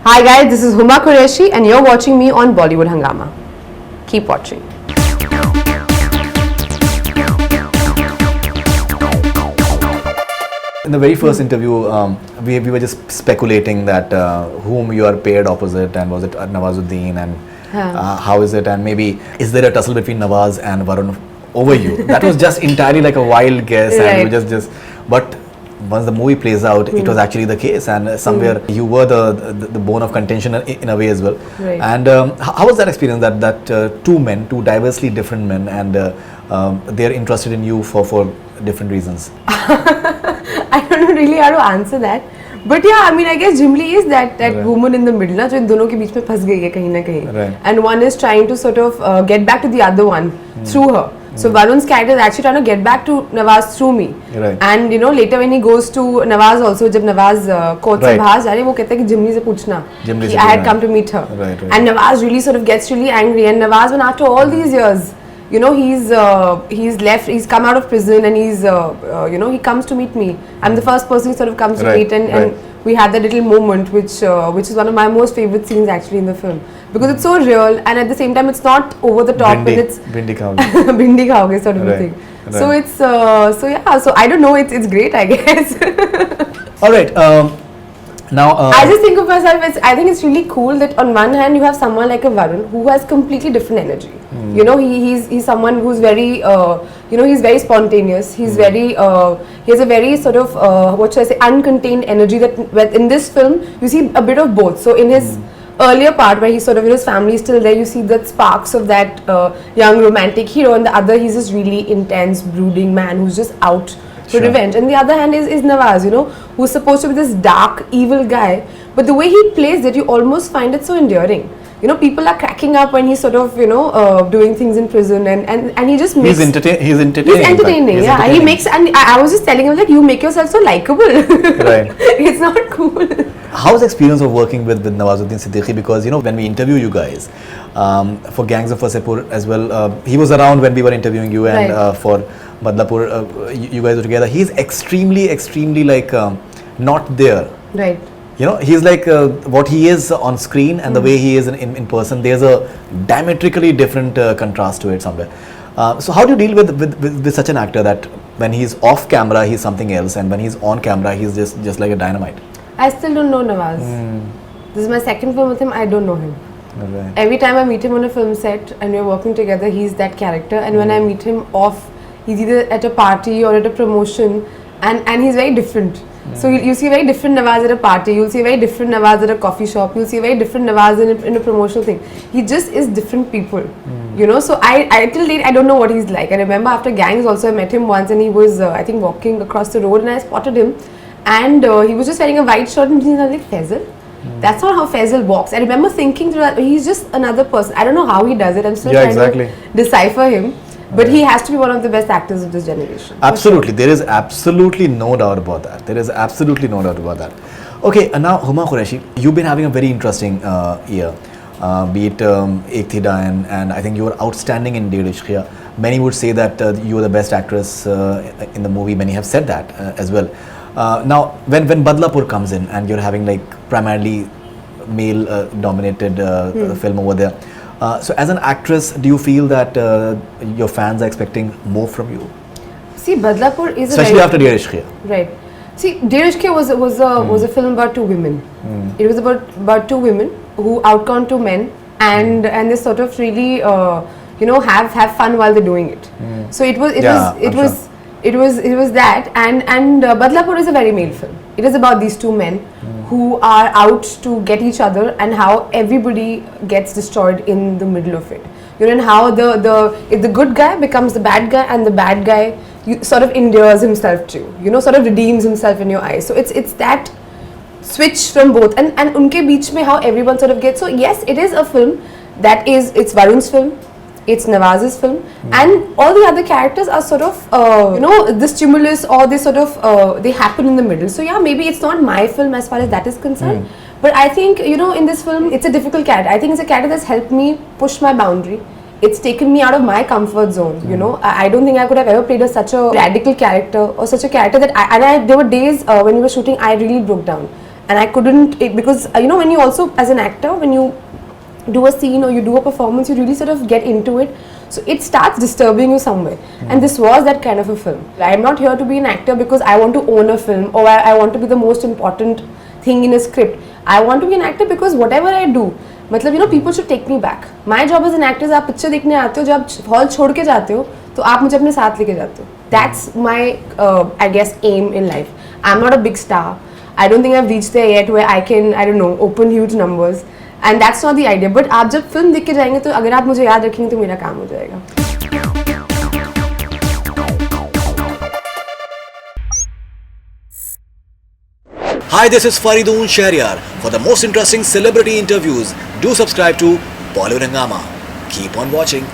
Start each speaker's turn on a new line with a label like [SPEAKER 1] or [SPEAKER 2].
[SPEAKER 1] Hi guys, this is Huma Qureshi and you're watching me on Bollywood Hungama. Keep watching.
[SPEAKER 2] In the very first interview, we were just speculating that whom you are paired opposite, and was it Nawazuddin, and how is it, and maybe is there a tussle between Nawaz and Varun over you? That was just entirely like a wild guess,
[SPEAKER 1] right.
[SPEAKER 2] And we just but once the movie plays out, it was actually the case, and somewhere you were the bone of contention in a way as well.
[SPEAKER 1] Right.
[SPEAKER 2] And how was that experience? That two men, two diversely different men, and they're interested in you for different reasons.
[SPEAKER 1] I don't know really how to answer that. But yeah, I mean, I guess Jimli is that
[SPEAKER 2] right.
[SPEAKER 1] woman in the middle, na, जो इन दोनों के बीच में फंस गई है कहीं ना कहीं.
[SPEAKER 2] Right.
[SPEAKER 1] And one is trying to sort of get back to the other one through her. So Varun's character is actually trying to get back to Nawaz through me.
[SPEAKER 2] Right.
[SPEAKER 1] And you know, later when he goes to Nawaz also, जब Nawaz court से
[SPEAKER 2] Right.
[SPEAKER 1] बाहर जा रहे हैं, वो कहता है कि जिमली से पूछना
[SPEAKER 2] जिमली
[SPEAKER 1] कि
[SPEAKER 2] से
[SPEAKER 1] I had
[SPEAKER 2] पूछना.
[SPEAKER 1] come to meet her.
[SPEAKER 2] Right, right.
[SPEAKER 1] And Nawaz really sort of gets really angry. And Nawaz, when after all these years, you know, he's left, he's come out of prison, and he's you know, he comes to meet me. I'm the first person he sort of comes to
[SPEAKER 2] Right,
[SPEAKER 1] meet, and we had that little moment, which is one of my most favorite scenes actually in the film, because it's so real, and at the same time it's not over the top, and it's
[SPEAKER 2] Bindi khaoge.
[SPEAKER 1] bindi khaoge sort of a
[SPEAKER 2] Right,
[SPEAKER 1] thing.
[SPEAKER 2] right.
[SPEAKER 1] So it's so yeah, so I don't know, it's great, I guess.
[SPEAKER 2] All right. Now
[SPEAKER 1] I just think of myself as, I think it's really cool that on one hand you have someone like a Varun who has completely different energy. You know, he's someone who's very you know, he's very spontaneous. He's very he has a very sort of what should I say, uncontained energy that in this film you see a bit of both. So in his earlier part where he's sort of, his family is still there, you see that sparks of that young romantic hero, and the other he's this really intense brooding man who's just out for revenge. And the other hand is Nawaz, you know, who's supposed to be this dark, evil guy, but the way he plays it, you almost find it so endearing. You know, people are cracking up when he's sort of, you know, doing things in prison, and he just makes...
[SPEAKER 2] He's entertaining.
[SPEAKER 1] He's entertaining, yeah.
[SPEAKER 2] Entertaining.
[SPEAKER 1] He makes, and I was just telling him, like, you make yourself so likable.
[SPEAKER 2] Right.
[SPEAKER 1] It's not cool.
[SPEAKER 2] How's the experience of working with Nawazuddin Siddiqui? Because, you know, when we interview you guys, for Gangs of Wasseypur as well, he was around when we were interviewing you, and
[SPEAKER 1] Right.
[SPEAKER 2] For Badlapur, you guys were together. He's extremely like not there.
[SPEAKER 1] Right.
[SPEAKER 2] You know, he's like what he is on screen and the way he is in person, there's a diametrically different contrast to it somewhere. So how do you deal with such an actor that when he's off camera, he's something else, and when he's on camera, he's just like a dynamite?
[SPEAKER 1] I still don't know Nawaz. This is my second film with him, I don't know him.
[SPEAKER 2] Right.
[SPEAKER 1] Every time I meet him on a film set and we're working together, he's that character. And when I meet him off, he's either at a party or at a promotion, and he's very different. So you see a very different Nawaz at a party, you'll see a very different Nawaz at a coffee shop, you'll see a very different Nawaz in a promotional thing. He just is different people, you know. So I till date, I don't know what he's like. I remember after Gangs also, I met him once, and he was I think walking across the road, and I spotted him, and he was just wearing a white shirt, and he's like, Faisal? That's not how Faisal walks. I remember thinking through that, he's just another person. I don't know how he does it. I'm still trying to decipher him. But he has to be one of the best actors of this generation.
[SPEAKER 2] Absolutely. There is absolutely no doubt about that. There is absolutely no doubt about that. Okay, now Huma Qureshi, you've been having a very interesting year. Be it Ek Thi Dayan, and I think you were outstanding in Ded Ishq Kiya. Many would say that you were the best actress in the movie. Many have said that as well. Now, when Badlapur comes in and you're having like primarily male dominated film over there, so as an actress, do you feel that your fans are expecting more from you?
[SPEAKER 1] See, Badlapur is
[SPEAKER 2] especially after Ded Ishq Kiya.
[SPEAKER 1] Right. See, Ded Ishq Kiya was a film about two women. It was about two women who outcon two men, and they sort of really you know, have fun while they're doing it. So it was that, and Badlapur is a very male film. It is about these two men who are out to get each other, and how everybody gets destroyed in the middle of it. You know, and how if the good guy becomes the bad guy, and the bad guy sort of endears himself to, you know, sort of redeems himself in your eyes. So it's that switch from both, and unke beech mein how everyone sort of gets. So yes, it is a film that it's Varun's film, it's Nawaz's film, and all the other characters are sort of you know, the stimulus, or they sort of they happen in the middle. So yeah, maybe it's not my film as far as that is concerned, but I think, you know, in this film it's a difficult character. I think it's a character that's helped me push my boundary. It's taken me out of my comfort zone, you know. I don't think I could have ever played such a radical character, or such a character that there were days when we were shooting, I really broke down. and I couldn't, because you know, when you also, as an actor, when you do a scene or you do a performance, you really sort of get into it, so it starts disturbing you somewhere. And this was that kind of a film. I'm not here to be an actor because I want to own a film, or I want to be the most important thing in a script. I want to be an actor because whatever I do, मतलब you know, people should take me back. My job as an actor is, आप picture देखने आते हो, जब आप hall छोड़ के जाते हो तो आप मुझे अपने साथ लेके जाते हो. That's my I guess aim in life. I'm not a big star. I don't think I've reached there yet where I can, I don't know, open huge numbers. And that's not the idea. But आप जब film देख के जाएंगे तो अगर आप मुझे याद रखेंगे तो मेरा काम हो जाएगा.
[SPEAKER 2] Hi, this is Faridoon Shahryar. For the most interesting celebrity interviews, do subscribe to Bollywood Hungama. Keep on watching.